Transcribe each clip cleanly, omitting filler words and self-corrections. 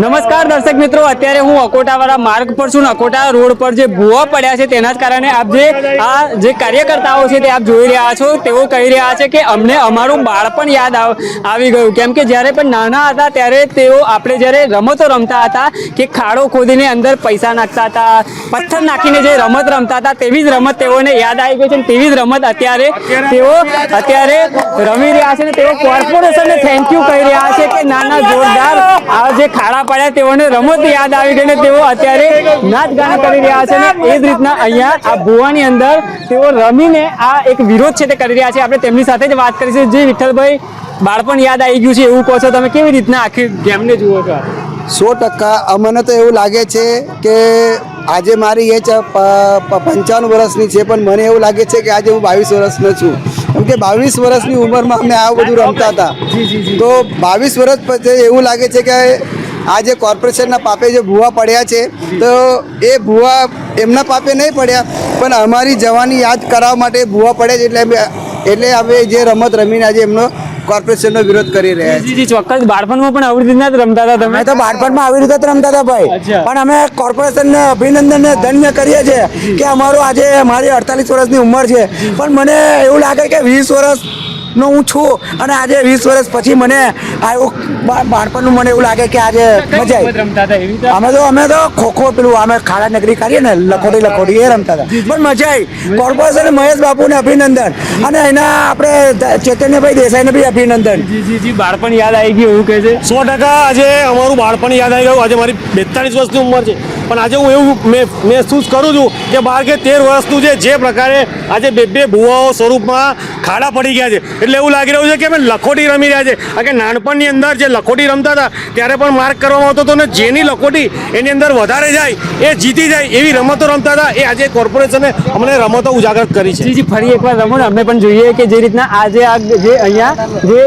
નમસ્કાર દર્શક મિત્રો, અત્યારે હું અકોટાવાળા માર્ગ પર છું. અકોટા રોડ પર જે ભૂવા પડ્યા છે તેના જ કારણે આપ જે કાર્યકર્તાઓ છે તે આપ જોઈ રહ્યા છો. તેઓ કહી રહ્યા છે કે અમને અમારું બાળપણ યાદ આવી ગયું, કેમ કે જ્યારે પણ નાના હતા ત્યારે આપણે જ્યારે રમતો રમતા હતા કે ખાડો ખોદીને અંદર પૈસા નાખતા હતા, પથ્થર નાખીને જે રમત રમતા હતા તેવી જ રમત તેઓને યાદ આવી ગઈ છે. તેવી જ રમત તેઓ અત્યારે રમી રહ્યા છે. તેઓ કોર્પોરેશનને થેન્ક યુ કહી રહ્યા છે કે નાના જોરદાર આ જે ખાડા પડ્યા તેઓને રમત યાદ આવી ગઈ ને તેઓ અત્યારે નાચ ગાન કરી રહ્યા છે. ને એ જ રીતના અહીંયા આ ભુવાની અંદર તેઓ રમીને આ એક વિરોધ છે તે કરી રહ્યા છે. આપણે તેમની સાથે જ વાત કરીશું. જે વિઠ્ઠલભાઈ, બાળપણ યાદ આવી ગયું છે એવું કહો છો તમે, કેવી રીતના આખી ગેમને જુઓ છો? 100% અમને તો એવું લાગે છે કે આજે મારી એજ 55 વર્ષની છે, પણ મને એવું લાગે છે કે આજે હું 22 વર્ષનો છું. કેમ કે 22 વર્ષની ઉંમરમાં અમે આવું બધું રમતા હતા. તો 22 વર્ષ પછી એવું લાગે છે કે આ જે કોર્પોરેશનના પાપે જે ભૂવા પડ્યા છે, તો એ ભૂવા એમના પાપે નહીં પડ્યા, પણ અમારી જવાની યાદ કરાવવા માટે ભૂવા પડે છે. એટલે અમે જે રમત રમીને આજે એમનો કોર્પોરેશનનો વિરોધ કરી રહ્યા છીએ. ચોક્કસ. બાળપણમાં પણ આવી રીતના જ રમતા હતા તમે? તો બાળપણમાં આવી રીતે જ રમતા હતા ભાઈ, પણ અમે કોર્પોરેશનને અભિનંદન ને ધન્ય કરીએ છીએ કે અમારું આજે મારી 48 વર્ષની ઉંમર છે, પણ મને એવું લાગે કે 20 વર્ષ નો હું છું અને આજે 20 વર્ષ પછી મને આવ્યું બાળપણનું. મને એવું લાગે કે આજે મજા આવી. અમે તો ખોખો પેલું અમે ખાડા નગરી કરીએ ને લખોટી એ રમતા હતા, પણ મજા આવી. કોર્પોરેશન મહેશ બાપુને અભિનંદન અને એના આપણે ચૈતન્યભાઈ દેસાઈને બી અભિનંદન. બાળપણ યાદ આવી ગયું એવું કહે છે. 100% આજે અમારું બાળપણ યાદ આવી ગયું. આજે મારી 42 વર્ષની ઉંમર છે, પણ આજે હું એવું મહેસૂસ કરું છું કે 12 કે 13 વર્ષનું છે. જે પ્રકારે આજે બે ભુવાઓ સ્વરૂપમાં ખાડા પડી ગયા છે, એટલે એવું લાગી રહ્યું છે કે અમે લખોટી રમી રહ્યા છે. કારણ કે નાનપણની અંદર જે લખોટી રમતા હતા ત્યારે પણ માર્ક કરવામાં આવતો હતો ને જેની લખોટી એની અંદર વધારે જાય એ જીતી જાય એવી રમતો રમતા હતા. એ આજે કોર્પોરેશને અમને રમતો ઉજાગર કરી છે. જી, ફરી એકવાર રમો ને અમે પણ જોઈએ કે જે રીતના આજે જે અહીંયા જે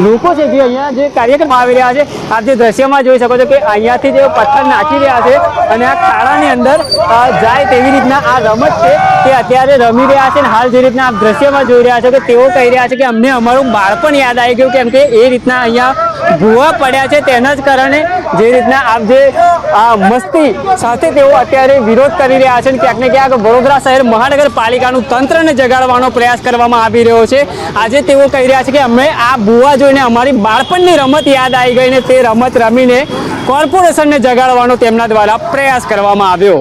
લોકો છે જે અહીંયા જે કાર્યક્રમ આવી રહ્યા છે, આપ જે દ્રશ્યમાં જોઈ શકો છો કે અહીંયાથી જે પથ્થર નાખી રહ્યા છે અને આ ખાડાની અંદર જાય તેવી રીતના આ રમત છે તે અત્યારે રમી રહ્યા છે. હાલ જે રીતના આપ દ્રશ્યમાં જોઈ રહ્યા છો કે તેઓ કહી રહ્યા છે કે અમને અમારું બાળપણ યાદ આવી ગયું, કેમ કે એ રીતના અહીંયા ભૂવા પડ્યા છે તેના જ કારણે જે રીતના આપ જે મસ્તી સાથે તેઓ અત્યારે વિરોધ કરી રહ્યા છે. ક્યાંક ને ક્યાંક વડોદરા શહેર મહાનગરપાલિકાનું તંત્રને જગાડવાનો પ્રયાસ કરવામાં આવી રહ્યો છે. આજે તેઓ કહી રહ્યા છે કે અમે આ ભૂવા જોઈને અમારી બાળપણની રમત યાદ આવી ગઈ ને તે રમત રમીને કોર્પોરેશનને જગાડવાનો તેમના દ્વારા પ્રયાસ કરવામાં આવ્યો.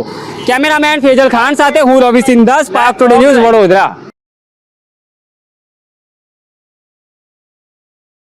કેમેરામેન ફેજલ ખાન સાથે હું Ravi Sindha, spark today news, Vadodara.